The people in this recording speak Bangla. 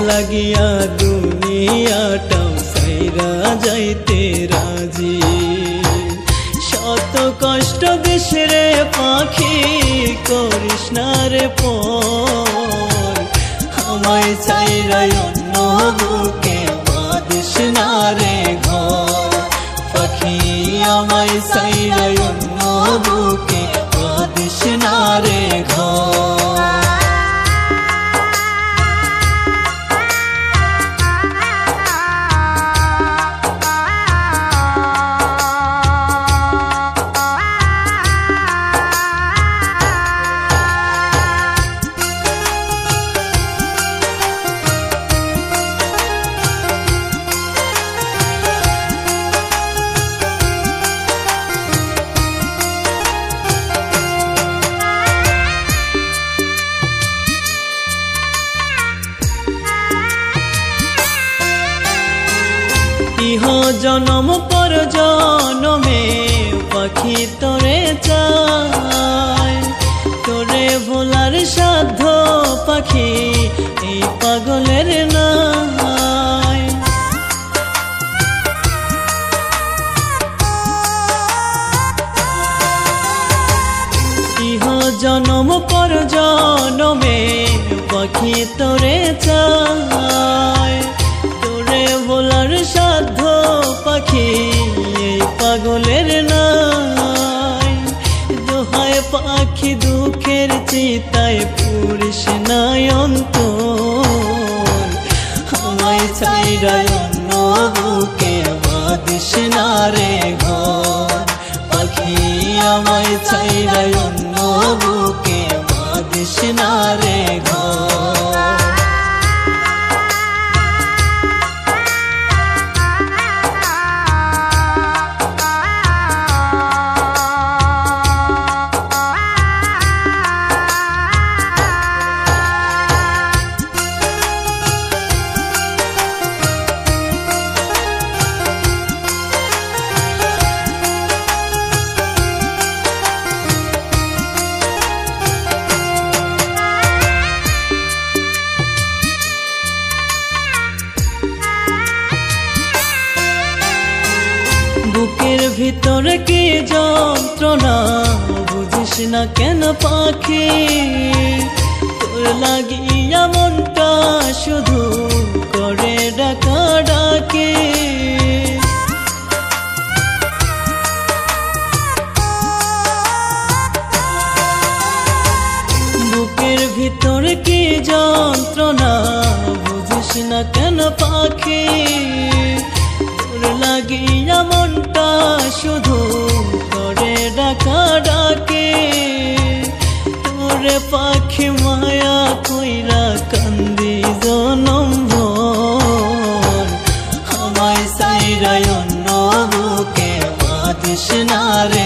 লাগিয়া দুনিয়াটাও সাইরা যাইতে রাজি। শত কষ্ট দেশরে পাখি করিস না রে পর, আমায় সাইরা অন্য বুকে বাঁধিস না রে ঘর। পাখি আমায় সাইরা অন্য বুকে বাঁধিস না রে ঘর। ইহ জনম পর জনমে পাখি তোরে চায়, তোরে ভোলার সাধ্য পাখি এই পাগলের নাই। ইহ জনম পর জনমে পাখি তোরে চায়, ভোলার সাধ্য পাখি এই পাগলের নাই। দোহায় পাখি দুঃখের চিতায় পুরিস নাই অন্তর, আমায় ছাইরা অন্য বুকে বাঁধিস না রে ঘর। পাখি আমায় ছাইরা অন্য বুকে বাঁধিস না রে ঘর। বুকের ভিতর কি যন্ত্রণা বুঝিস না কেন পাখি, তোর লাগিয়া মনটা শুধু করে ডাকা ডাকে। বুকের ভিতর কি যন্ত্রণা বুঝিস না কেন পাখি, লাগিয়া মনটা শুধু করে ডাকা ডাকে। তোরে পাখি মায়া কইরা কান্দি জনম ভর, আমায় সাইরা অন্য বুকে বাঁধিস না রে